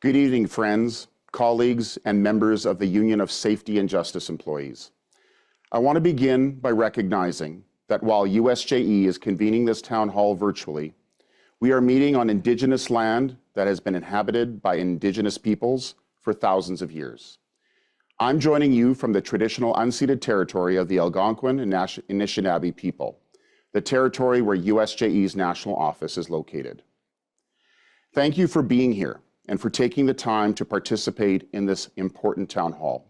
Good evening, friends, colleagues, and members of the Union of Safety and Justice Employees. I want to begin by recognizing that while USJE is convening this town hall virtually, we are meeting on Indigenous land that has been inhabited by Indigenous peoples for thousands of years. I'm joining you from the traditional unceded territory of the Algonquin and Anishinaabe people, the territory where USJE's national office is located. Thank you for being here and for taking the time to participate in this important town hall.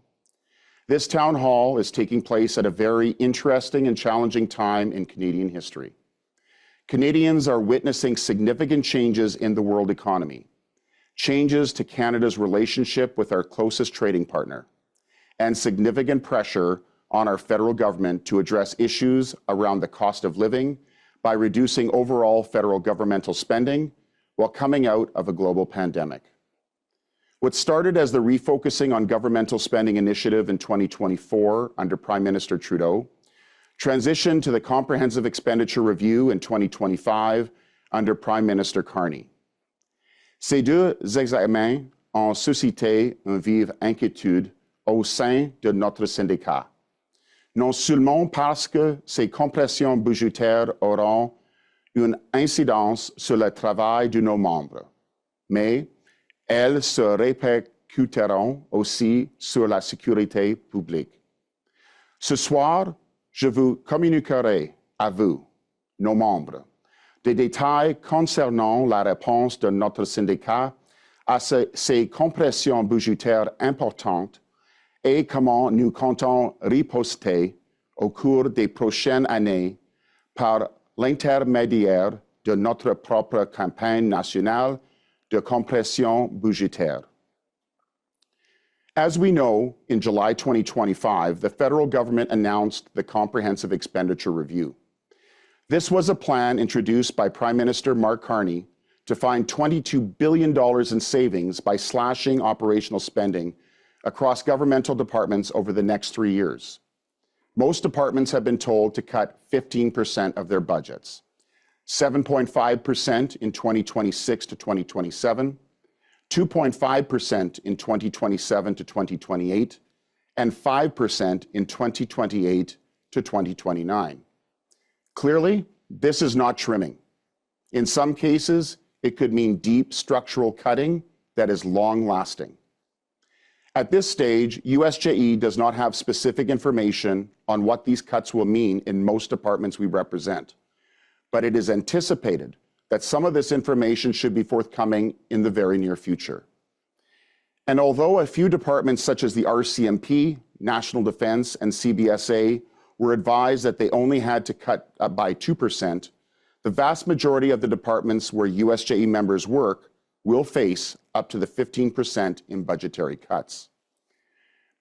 This town hall is taking place at a very interesting and challenging time in Canadian history. Canadians are witnessing significant changes in the world economy, changes to Canada's relationship with our closest trading partner, and significant pressure on our federal government to address issues around the cost of living by reducing overall federal governmental spending while coming out of a global pandemic. What started as the Refocusing on Governmental Spending initiative in 2024 under Prime Minister Trudeau transitioned to the Comprehensive Expenditure Review in 2025 under Prime Minister Carney. Ces deux examens ont suscité une vive inquiétude au sein de notre syndicat, non seulement parce que ces compressions budgétaires auront une incidence sur le travail de nos membres, mais elles se répercuteront aussi sur la sécurité publique. Ce soir, je vous communiquerai à vous, nos membres, des détails concernant la réponse de notre syndicat à ces compressions budgétaires importantes et comment nous comptons riposter au cours des prochaines années par l'intermédiaire de notre propre campagne nationale de compression budgétaire. As we know, in July 2025, the federal government announced the Comprehensive Expenditure Review. This was a plan introduced by Prime Minister Mark Carney to find $22 billion in savings by slashing operational spending across governmental departments over the next 3 years. Most departments have been told to cut 15% of their budgets, 7.5% in 2026 to 2027, 2.5% in 2027 to 2028, and 5% in 2028 to 2029. Clearly, this is not trimming. In some cases, it could mean deep structural cutting that is long-lasting. At this stage, USJE does not have specific information on what these cuts will mean in most departments we represent, but it is anticipated that some of this information should be forthcoming in the very near future. And although a few departments such as the RCMP, National Defense, and CBSA were advised that they only had to cut by 2%, the vast majority of the departments where USJE members work will face up to the 15% in budgetary cuts.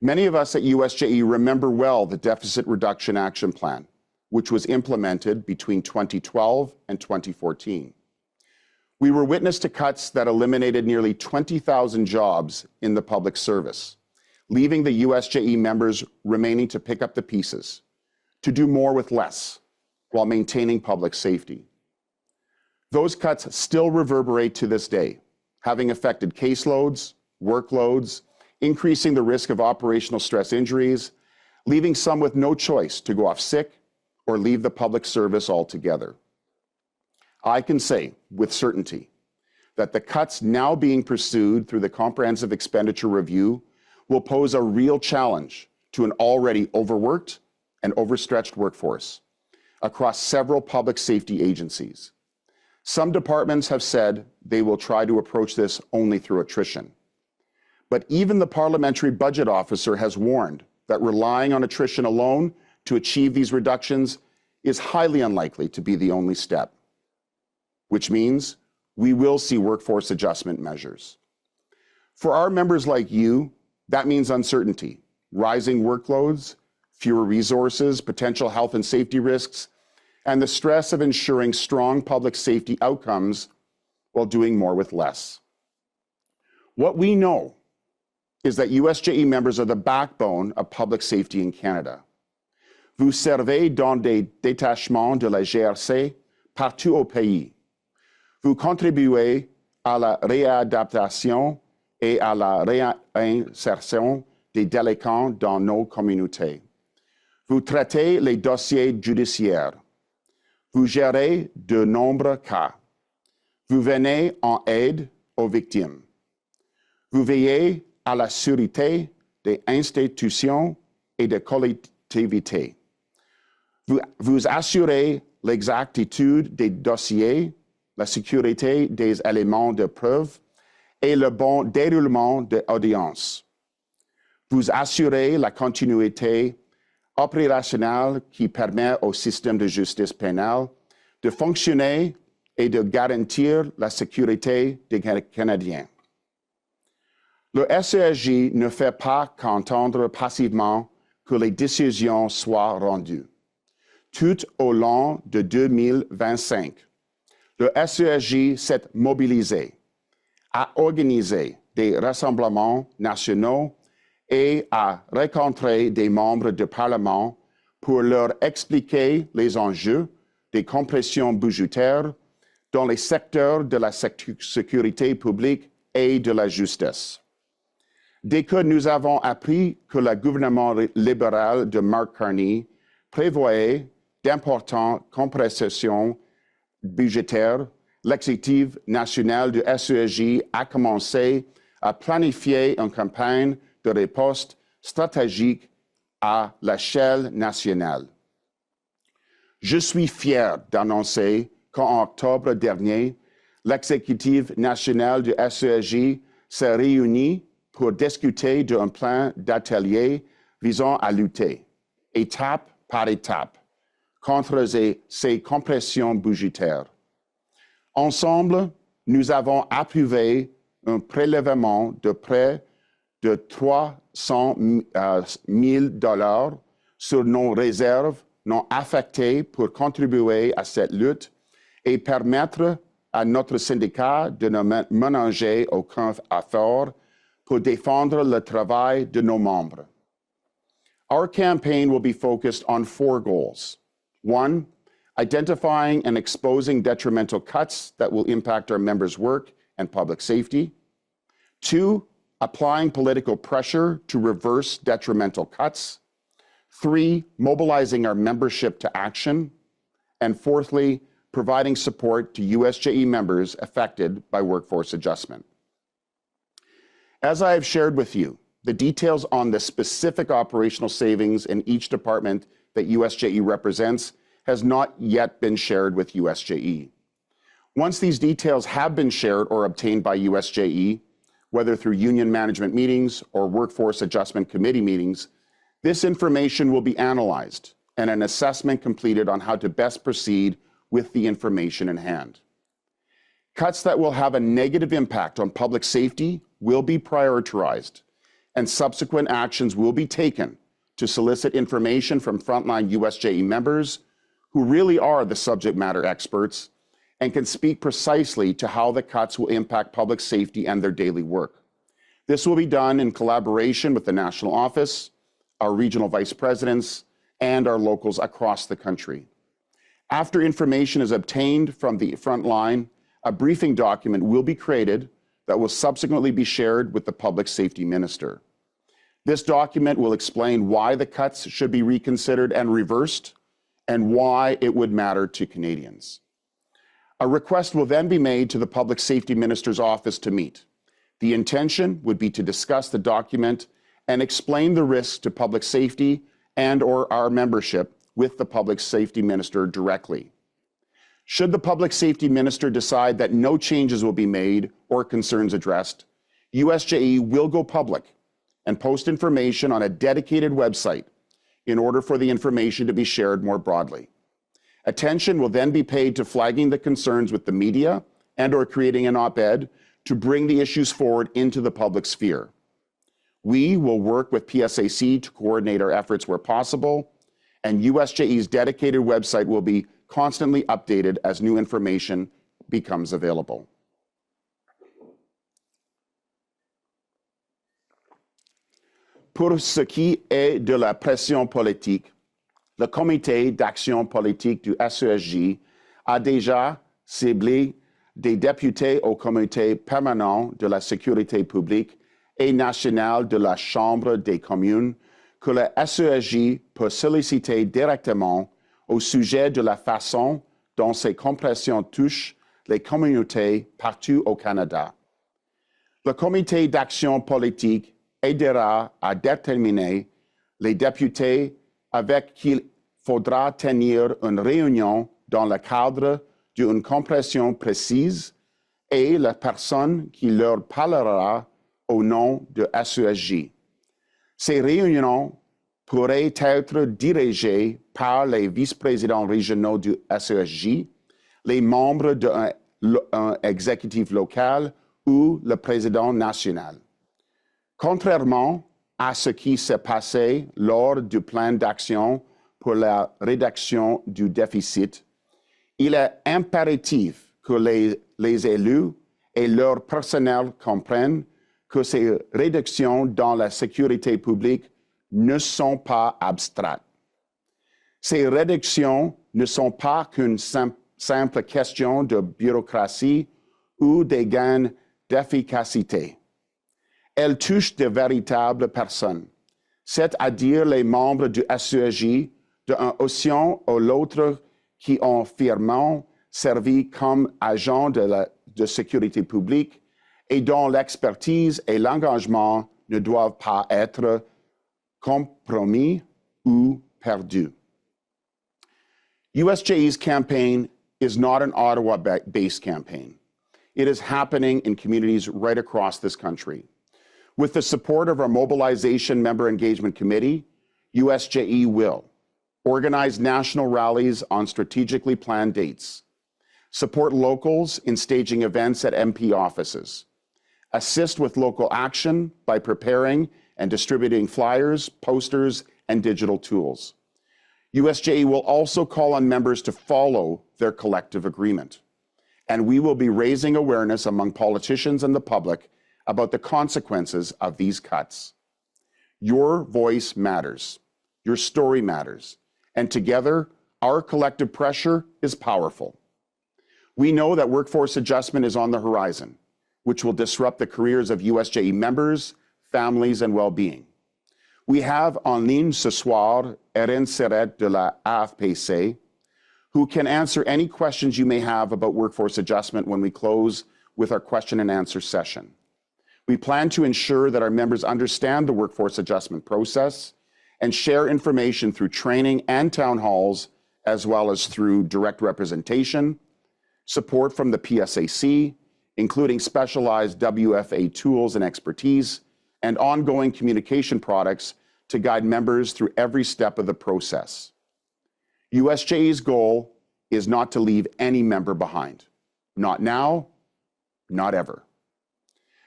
Many of us at USJE remember well the Deficit Reduction Action Plan, which was implemented between 2012 and 2014. We were witness to cuts that eliminated nearly 20,000 jobs in the public service, leaving the USJE members remaining to pick up the pieces, to do more with less, while maintaining public safety. Those cuts still reverberate to this day, having affected caseloads, workloads, increasing the risk of operational stress injuries, leaving some with no choice to go off sick or leave the public service altogether. I can say with certainty that the cuts now being pursued through the Comprehensive Expenditure Review will pose a real challenge to an already overworked and overstretched workforce across several public safety agencies. Some departments have said they will try to approach this only through attrition. But even the Parliamentary Budget Officer has warned that relying on attrition alone to achieve these reductions is highly unlikely to be the only step, which means we will see workforce adjustment measures. For our members like you, that means uncertainty, rising workloads, fewer resources, potential health and safety risks, and the stress of ensuring strong public safety outcomes while doing more with less. What we know is that USJE members are the backbone of public safety in Canada. Vous servez dans des détachements de la GRC partout au pays. Vous contribuez à la réadaptation et à la réinsertion des délinquants dans nos communautés. Vous traitez les dossiers judiciaires. Vous gérez de nombreux cas. Vous venez en aide aux victimes. Vous veillez à la sûreté des institutions et des collectivités. Vous assurez l'exactitude des dossiers, la sécurité des éléments de preuve et le bon déroulement des audiences. Vous assurez la continuité opérationnelle qui permet au système de justice pénale de fonctionner et de garantir la sécurité des Canadiens. Le SESJ ne fait pas qu'entendre passivement que les décisions soient rendues. Tout au long de 2025, le SESJ s'est mobilisé, a organisé des rassemblements nationaux et a rencontré des membres du Parlement pour leur expliquer les enjeux des compressions budgétaires dans les secteurs de la sécurité publique et de la justice. Dès que nous avons appris que le gouvernement libéral de Mark Carney prévoyait d'importantes compressions budgétaires, l'exécutif national du SESJ a commencé à planifier une campagne de riposte stratégique à l'échelle nationale. Je suis fier d'annoncer qu'en octobre dernier, l'exécutif national du SESJ s'est réuni pour discuter d'un plan d'atelier visant à lutter, étape par étape, contre ces compressions budgétaires. Ensemble, nous avons approuvé un prélèvement de près de 300 000 $ sur nos réserves non affectées pour contribuer à cette lutte et permettre à notre syndicat de ne ménager aucun effort pour défendre le travail de nos membres. Our campaign will be focused on 4 goals. 1, identifying and exposing detrimental cuts that will impact our members' work and public safety. 2, applying political pressure to reverse detrimental cuts. 3, mobilizing our membership to action. And fourthly, providing support to USJE members affected by workforce adjustment. As I have shared with you, the details on the specific operational savings in each department that USJE represents has not yet been shared with USJE. Once these details have been shared or obtained by USJE, whether through union management meetings or workforce adjustment committee meetings, this information will be analyzed and an assessment completed on how to best proceed with the information in hand. Cuts that will have a negative impact on public safety will be prioritized, and subsequent actions will be taken to solicit information from frontline USJE members who really are the subject matter experts and can speak precisely to how the cuts will impact public safety and their daily work. This will be done in collaboration with the national office, our regional vice presidents, and our locals across the country. After information is obtained from the front line, a briefing document will be created that will subsequently be shared with the Public Safety Minister. This document will explain why the cuts should be reconsidered and reversed, and why it would matter to Canadians. A request will then be made to the Public Safety Minister's office to meet. The intention would be to discuss the document and explain the risks to public safety and/or our membership with the Public Safety Minister directly. Should the Public Safety Minister decide that no changes will be made or concerns addressed, USJE will go public and post information on a dedicated website in order for the information to be shared more broadly. Attention will then be paid to flagging the concerns with the media and/or creating an op-ed to bring the issues forward into the public sphere. We will work with PSAC to coordinate our efforts where possible, and USJE's dedicated website will be constantly updated as new information becomes available. Pour ce qui est de la pression politique, le Comité d'action politique du SESJ a déjà ciblé des députés au comité permanent de la sécurité publique et national de la Chambre des communes que le SESJ peut solliciter directement au sujet de la façon dont ces compressions touchent les communautés partout au Canada. Le comité d'action politique aidera à déterminer les députés avec qui il faudra tenir une réunion dans le cadre d'une compression précise et la personne qui leur parlera au nom de SESJ. Ces réunions pourraient être dirigées par les vice-présidents régionaux du SESJ, les membres d'un exécutif local ou le président national. Contrairement à ce qui s'est passé lors du plan d'action pour la réduction du déficit, il est impératif que les élus et leur personnel comprennent que ces réductions dans la sécurité publique ne sont pas abstraites. Ces réductions ne sont pas qu'une simple question de bureaucratie ou des gains d'efficacité. Elles touchent de véritables personnes, c'est-à-dire les membres du SESJ d'un océan à l'autre qui ont fièrement servi comme agents de sécurité publique et dont l'expertise et l'engagement ne doivent pas être compromis ou perdus. USJE's campaign is not an Ottawa-based campaign. It is happening in communities right across this country. With the support of our Mobilization Member Engagement Committee, USJE will organize national rallies on strategically planned dates, support locals in staging events at MP offices, assist with local action by preparing and distributing flyers, posters, and digital tools. USJE will also call on members to follow their collective agreement. And we will be raising awareness among politicians and the public about the consequences of these cuts. Your voice matters. Your story matters. And together, our collective pressure is powerful. We know that workforce adjustment is on the horizon, which will disrupt the careers of USJE members, families, and well-being. We have en ligne ce soir Erin Serret de la AFPC, who can answer any questions you may have about workforce adjustment when we close with our question and answer session. We plan to ensure that our members understand the workforce adjustment process and share information through training and town halls, as well as through direct representation, support from the PSAC, including specialized WFA tools and expertise, and ongoing communication products to guide members through every step of the process. USJE's goal is not to leave any member behind. Not now, not ever.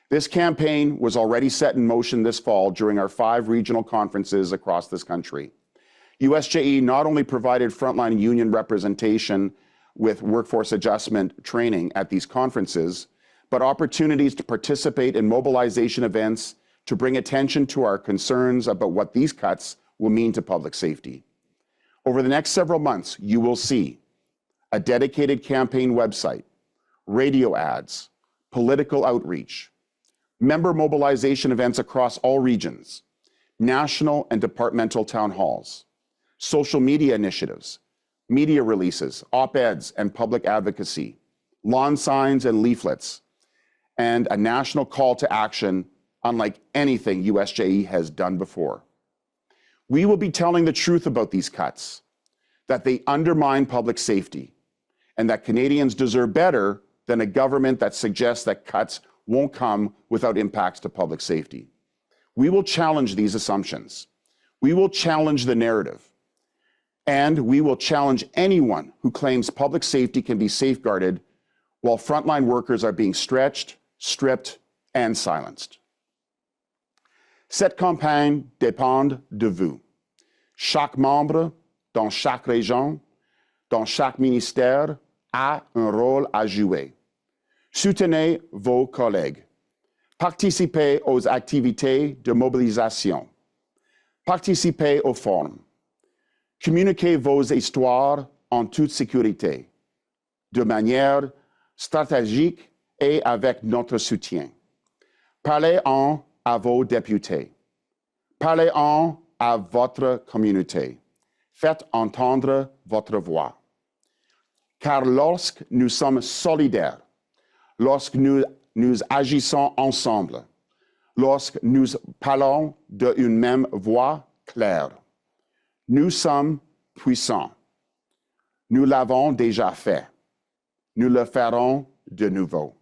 This campaign was already set in motion this fall during our 5 regional conferences across this country. USJE not only provided frontline union representation with workforce adjustment training at these conferences, but opportunities to participate in mobilization events to bring attention to our concerns about what these cuts will mean to public safety. Over the next several months, you will see a dedicated campaign website, radio ads, political outreach, member mobilization events across all regions, national and departmental town halls, social media initiatives, media releases, op-eds and public advocacy, lawn signs and leaflets, and a national call to action unlike anything USJE has done before. We will be telling the truth about these cuts, that they undermine public safety, and that Canadians deserve better than a government that suggests that cuts won't come without impacts to public safety. We will challenge these assumptions. We will challenge the narrative. And we will challenge anyone who claims public safety can be safeguarded while frontline workers are being stretched, stripped, and silenced. Cette campagne dépend de vous. Chaque membre, dans chaque région, dans chaque ministère, a un rôle à jouer. Soutenez vos collègues. Participez aux activités de mobilisation. Participez aux forums. Communiquez vos histoires en toute sécurité, de manière stratégique et avec notre soutien. Parlez-en à vos députés. Parlez-en à votre communauté. Faites entendre votre voix. Car lorsque nous sommes solidaires, lorsque nous agissons ensemble, lorsque nous parlons d'une même voix claire, nous sommes puissants. Nous l'avons déjà fait. Nous le ferons de nouveau.